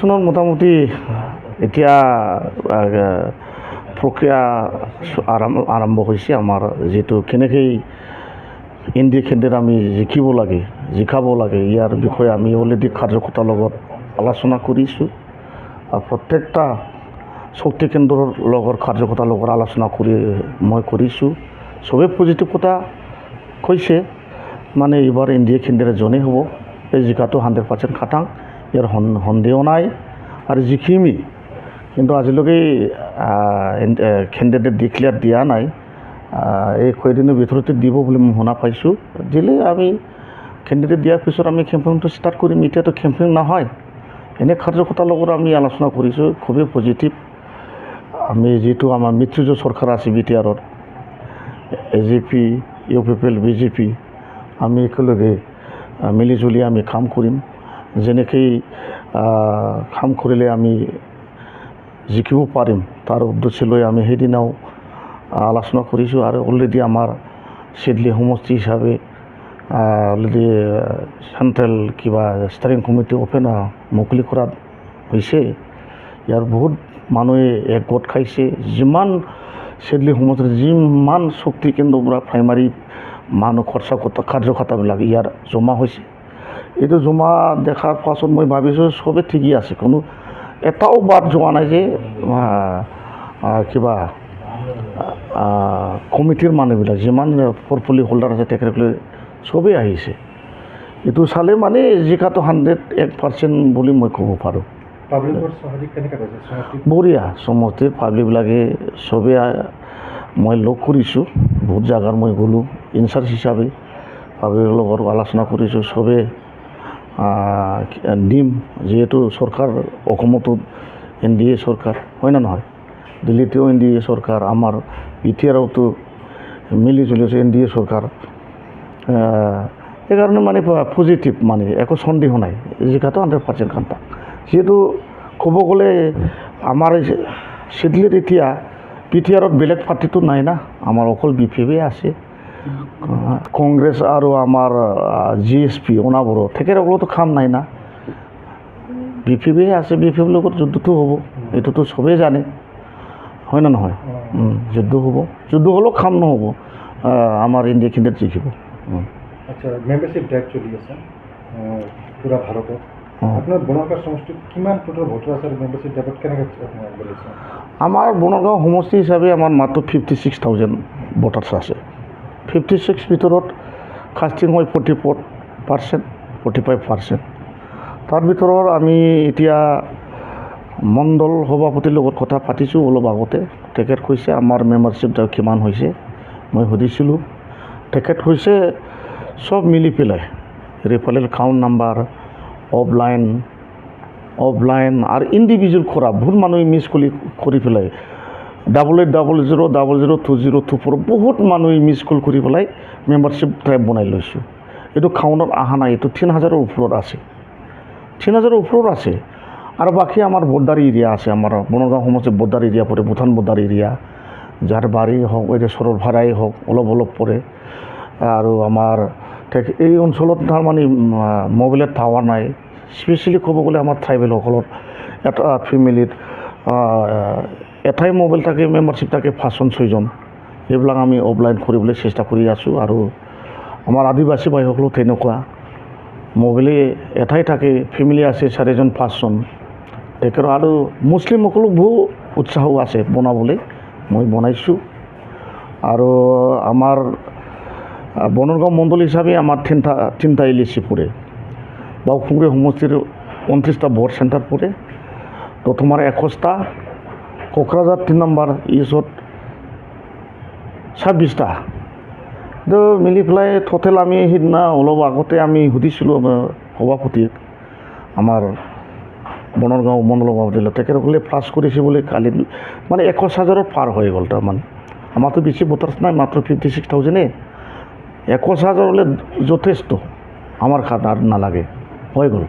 নিৰ্বাচনত মোটামুটি এতিয়া প্ৰক্ৰিয়া আৰম্ভ হৈছে আমাৰ যিটো কেনেকৈ ইণ্ডিয়া কেন্দ্ৰত আমি জিকাব লাগে ইয়াৰ বিষয়ে আমি অলৰেডি কাৰ্যকৰ্তাৰ লগত আলোচনা কৰিছোঁ আৰু প্ৰত্যেকটা শক্তি কেন্দ্ৰৰ লগত কাৰ্যকৰ্তাৰ লগত আলোচনা মই কৰিছোঁ চবেই পজিটিভ কথা কৈছে মানে এইবাৰ ইণ্ডিয়া কেন্দ্ৰৰ জনেই হ'ব এই জিকাটো 100% খাটাং ইয়াৰ সন্দেহ নাই আৰু জিকিমি কিন্তু আজিলৈকে কেণ্ডিডেট ডিক্লেয়াৰ দিয়া নাই এই কয়দিনৰ ভিতৰতে দিব বুলি মই শুনা পাইছোঁ দিলে আমি কেণ্ডিডেট দিয়াৰ পিছত আমি কেম্পেইনটো ষ্টাৰ্ট কৰিম এতিয়াতো কেম্পেইন নহয় এনে কাৰ্যকৰ্তাৰ লগত আমি আলোচনা কৰিছোঁ খুবেই পজিটিভ আমি যিটো আমাৰ মিত্ৰজোঁট চৰকাৰ আছে বিটিআৰত AJP UPPL BJP আমি একেলগে মিলিজুলি আমি কাম কৰিম যেনেকৈ কাম কৰিলে আমি জিকিব পাৰিম তাৰ উদ্দেশ্য লৈ আমি সেইদিনাও আলোচনা কৰিছোঁ আৰু অলৰেডি আমাৰ চিডলি সমষ্টি হিচাপে অলৰেডি চেণ্ট্ৰেল কিবা ষ্টাৰিং কমিটি অপেন মুকলি কৰা হৈছে ইয়াৰ বহুত মানুহে একগোট খাইছে যিমান চিডলি সমষ্টিৰ যিমান শক্তি কেন্দ্ৰৰ পৰা প্ৰাইমাৰী মানুহ কাৰ্যকৰ্তাবিলাক ইয়াৰ জমা হৈছে এইটো জমা দেখাৰ পাছত মই ভাবিছোঁ চবেই ঠিকেই আছে কোনো এটাও বাদ যোৱা নাই যে কিবা কমিটিৰ মানুহবিলাক যিমান পৰ্টফলিঅ' হোল্ডাৰ আছে তেখেতসকলে চবেই আহিছে এইটো চালে মানে জিকাটো 100% বুলি মই ক'ব পাৰোঁ বঢ়িয়া সমষ্টিৰ পাব্লিকবিলাকে চবেই মই লগ কৰিছোঁ বহুত জাগাত মই গ'লোঁ ইনচাৰ্জ হিচাপে পাব্লিকৰ লগত আলোচনা কৰিছোঁ চবেই দিম যিহেতু চৰকাৰ অসমতো NDA চৰকাৰ হয় না নহয় দিল্লীতেও NDA চৰকাৰ আমাৰ বিটিআৰতো মিলি চলি আছে NDA চৰকাৰ সেইকাৰণে মানে পজিটিভ মানে একো সন্দেহ নাই জিকাটো 100% কান্তা যিহেতু ক'ব গ'লে আমাৰ চিডলিত এতিয়া বিটিআৰত বেলেগ পাৰ্টিটো নাই না আমাৰ অকল BPP আছে কংগ্ৰেছ আৰু আমাৰ GSP অনাবৰত তেখেতসকলতো কাম নাই না BPP আছে BPP লগত যুদ্ধটো হ'ব এইটোতো চবেই জানে হয় না নহয় যুদ্ধ হ'ব যুদ্ধ হ'লেও কাম নহ'ব আমাৰ ইণ্ডিয়া কেন্দ্ৰত জিকিব আচ্ছা মেম্বাৰশ্বিপ ড্ৰাইভ চলি আছে পুৰা ভাৰতত আপোনাৰ বনগাঁও সমষ্টিত কিমান টোটেল ভোটাৰ আছে মেম্বাৰশ্বিপ ড্ৰাইভত কেনেকৈ কৰিছে আমাৰ বনগাঁও সমষ্টি হিচাপে আমাৰ মাত্ৰ 56,000 ভোটাৰ্ছ আছে 56 ভিতৰত কাষ্টিং হয় 44% 45% তাৰ ভিতৰত আমি এতিয়া মণ্ডল সভাপতিৰ লগত কথা পাতিছোঁ অলপ আগতে তেখেত কৈছে আমাৰ মেম্বাৰশ্বিপ কিমান হৈছে মই সুধিছিলোঁ তেখেত কৈছে চব মিলি পেলাই ৰেফাৰেল একাউণ্ট নাম্বাৰ অফলাইন আৰু ইণ্ডিভিজুৱেল কৰা বহুত মানুহে মিছ কৰি পেলাই 8800002024 বহুত মানুহে মিছ কল কৰি পেলাই মেম্বাৰশ্বিপ ট্ৰাইব বনাই লৈছোঁ এইটো কাউণ্টত অহা নাই এইটো 3000ৰ ওপৰত আছে 3000ৰ ওপৰত আছে আৰু বাকী আমাৰ বৰ্ডাৰ এৰিয়া আছে আমাৰ বনগাঁও সমষ্টি বৰ্ডাৰ এৰিয়া পৰে ভূটান বৰ্ডাৰ এৰিয়া যাৰ বাৰী হওক এতিয়া সৰলভাৰাই হওক অলপ পৰে আৰু আমাৰ এই অঞ্চলত তাৰমানে মোবাইলত টাৱাৰ নাই স্পেচিয়েলি ক'ব গ'লে আমাৰ ট্ৰাইবেলসকলৰ এটা ফেমিলিত এটাই মোবাইল থাকে মেম্বাৰশ্বিপ থাকে 5-6জন সেইবিলাক আমি অফলাইন কৰিবলৈ চেষ্টা কৰি আছোঁ আৰু আমাৰ আদিবাসী ভাইসকলো তেনেকুৱা মোবাইলে এটাই থাকে ফেমিলি আছে 4জন-5জন তেখেত আৰু মুছলিমসকলো বহু উৎসাহ আছে বনাবলৈ মই বনাইছোঁ আৰু আমাৰ বনগাঁও মণ্ডল হিচাপে আমাৰ তিনিটা LAC পৰে বাওখুংগুৰি সমষ্টিৰ 29টা ভোট চেণ্টাৰ পৰে তোমাৰ 21টা কোকৰাঝাৰ 3 নম্বৰ ইছত 26টা তো মিলি পেলাই টোটেল আমি সিদিনা অলপ আগতে আমি সুধিছিলোঁ সভাপতিক আমাৰ বনগাঁও মণ্ডল সভাপতিলে তেখেতসকলে প্লাছ কৰিছে বুলি কালি মানে 21,000ৰ পাৰ হৈ গ'ল তাৰমানে আমাৰতো বেছি ভোটাৰ্ছ নাই মাত্ৰ 56,000 21,000 হ'লে যথেষ্ট আমাৰ খাত আৰু নালাগে হৈ গ'ল